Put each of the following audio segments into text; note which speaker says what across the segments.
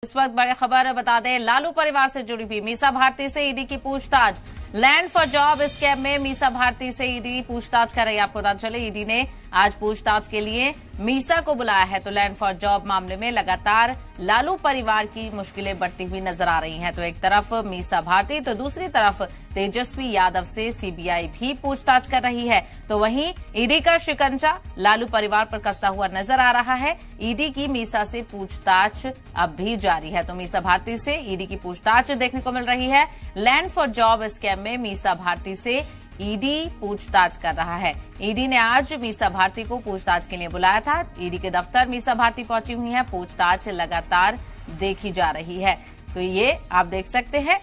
Speaker 1: इस वक्त बड़ी खबर बता दें, लालू परिवार से जुड़ी हुई मीसा भारती से ईडी की पूछताछ। लैंड फॉर जॉब स्कैम में मीसा भारती से ईडी पूछताछ कर रही है। आपको बता चले ईडी ने आज पूछताछ के लिए मीसा को बुलाया है। तो लैंड फॉर जॉब मामले में लगातार लालू परिवार की मुश्किलें बढ़ती हुई नजर आ रही हैं। तो एक तरफ मीसा भारती तो दूसरी तरफ तेजस्वी यादव से सीबीआई भी पूछताछ कर रही है। तो वहीं ईडी का शिकंजा लालू परिवार पर कसता हुआ नजर आ रहा है। ईडी की मीसा से पूछताछ अब भी जारी है। तो मीसा भारती से ईडी की पूछताछ देखने को मिल रही है। लैंड फॉर जॉब स्कैम में मीसा भारती से ईडी पूछताछ कर रहा है। ईडी ने आज मीसा भारती को पूछताछ के लिए बुलाया था। ईडी के दफ्तर मीसा भारती पहुंची हुई है। पूछताछ लगातार देखी जा रही है। तो ये आप देख सकते हैं,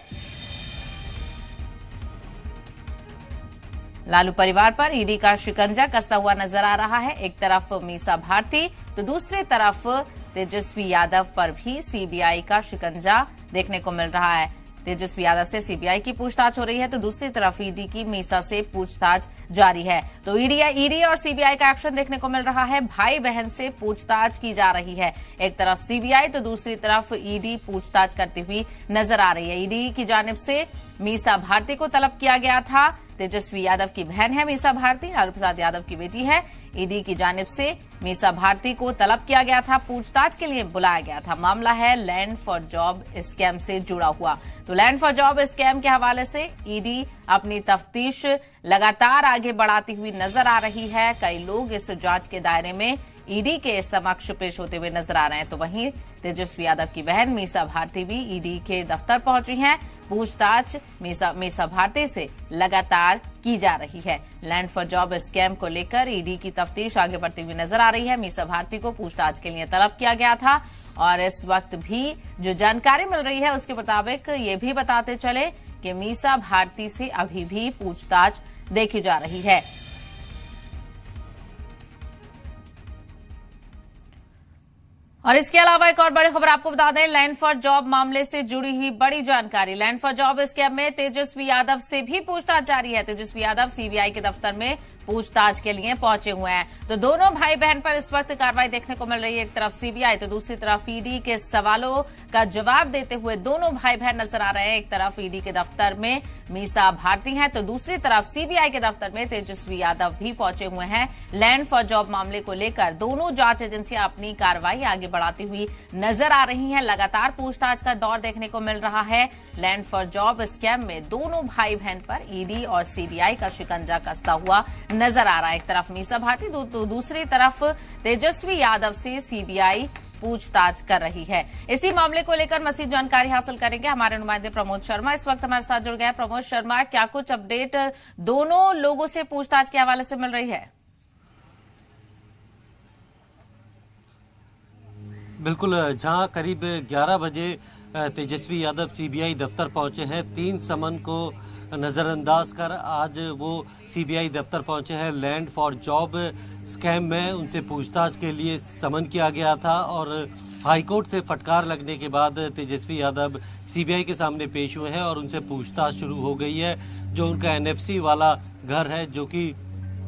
Speaker 1: लालू परिवार पर ईडी का शिकंजा कसता हुआ नजर आ रहा है। एक तरफ मीसा भारती तो दूसरी तरफ तेजस्वी यादव पर भी सीबीआई का शिकंजा देखने को मिल रहा है। तेजस्वी यादव से सीबीआई की पूछताछ हो रही है तो दूसरी तरफ ईडी की मीसा से पूछताछ जारी है। तो ईडी और सीबीआई का एक्शन देखने को मिल रहा है। भाई बहन से पूछताछ की जा रही है। एक तरफ सीबीआई तो दूसरी तरफ ईडी पूछताछ करती हुई नजर आ रही है। ईडी की जानिब से मीसा भारती को तलब किया गया था। तेजस्वी यादव की बहन है मीसा भारती, लालू प्रसाद यादव की बेटी है। ईडी की जानिब से मीसा भारती को तलब किया गया था, पूछताछ के लिए बुलाया गया था। मामला है लैंड फॉर जॉब स्कैम से जुड़ा हुआ। तो लैंड फॉर जॉब स्कैम के हवाले से ईडी अपनी तफ्तीश लगातार आगे बढ़ाती हुई नजर आ रही है। कई लोग इस जांच के दायरे में ईडी के समक्ष पेश होते हुए नजर आ रहे हैं। तो वहीं तेजस्वी यादव की बहन मीसा भारती भी ईडी के दफ्तर पहुंची हैं। पूछताछ मीसा भारती से लगातार की जा रही है। लैंड फॉर जॉब स्कैम को लेकर ईडी की तफ्तीश आगे बढ़ती हुई नजर आ रही है। मीसा भारती को पूछताछ के लिए तलब किया गया था और इस वक्त भी जो जानकारी मिल रही है उसके मुताबिक ये भी बताते चले कि मीसा भारती से अभी भी पूछताछ देखी जा रही है। और इसके अलावा एक और बड़ी खबर आपको बता दें, लैंड फॉर जॉब मामले से जुड़ी हुई बड़ी जानकारी। लैंड फॉर जॉब स्कैम में तेजस्वी यादव से भी पूछताछ जारी है। तेजस्वी यादव सीबीआई के दफ्तर में पूछताछ के लिए पहुंचे हुए हैं। तो दोनों भाई बहन पर इस वक्त कार्रवाई देखने को मिल रही है। एक तरफ सीबीआई तो दूसरी तरफ ईडी के सवालों का जवाब देते हुए दोनों भाई बहन नजर आ रहे हैं। एक तरफ ईडी के दफ्तर में मीसा भारती हैं तो दूसरी तरफ सीबीआई के दफ्तर में तेजस्वी यादव भी पहुंचे हुए हैं। लैंड फॉर जॉब मामले को लेकर दोनों जांच एजेंसियां अपनी कार्रवाई आगे बढ़ाती हुई नजर आ रही हैं। लगातार पूछताछ का दौर देखने को मिल रहा है। लैंड फॉर जॉब स्कैम में दोनों भाई बहन पर ईडी और सीबीआई का शिकंजा कसता हुआ नजर आ रहा है। एक तरफ मीसा भारती तो दूसरी तरफ तेजस्वी यादव से सीबीआई पूछताछ कर रही है। इसी मामले को लेकर मजीद जानकारी हासिल करेंगे। हमारे नुमाइंदे प्रमोद शर्मा इस वक्त हमारे साथ जुड़ गए हैं। प्रमोद शर्मा, क्या कुछ अपडेट दोनों लोगों से पूछताछ के हवाले से मिल रही है?
Speaker 2: बिल्कुल, जहां करीब 11 बजे तेजस्वी यादव सीबीआई दफ्तर पहुंचे हैं, 3 समन को नज़रअंदाज कर आज वो सीबीआई दफ्तर पहुंचे हैं। लैंड फॉर जॉब स्कैम में उनसे पूछताछ के लिए समन किया गया था और हाईकोर्ट से फटकार लगने के बाद तेजस्वी यादव सीबीआई के सामने पेश हुए हैं और उनसे पूछताछ शुरू हो गई है। जो उनका एनएफसी वाला घर है, जो कि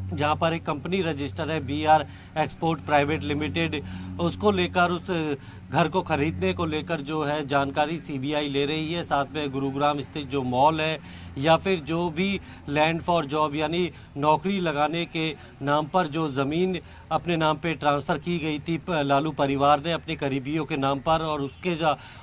Speaker 2: जहां पर एक कंपनी रजिस्टर है BR एक्सपोर्ट प्राइवेट लिमिटेड, उसको लेकर उस घर को खरीदने को लेकर जो है जानकारी सीबीआई ले रही है। साथ में गुरुग्राम स्थित जो मॉल है या फिर जो भी लैंड फॉर जॉब यानी नौकरी लगाने के नाम पर जो ज़मीन अपने नाम पे ट्रांसफ़र की गई थी लालू परिवार ने अपने करीबियों के नाम पर, और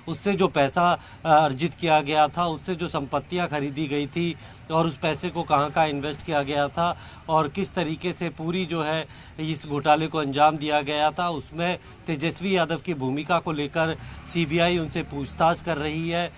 Speaker 2: उससे जो पैसा अर्जित किया गया था, उससे जो संपत्तियां खरीदी गई थी और उस पैसे को कहाँ इन्वेस्ट किया गया था और किस तरीके से पूरी जो है इस घोटाले को अंजाम दिया गया था, उसमें तेजस्वी यादव की भूमिका को लेकर सीबीआई उनसे पूछताछ कर रही है।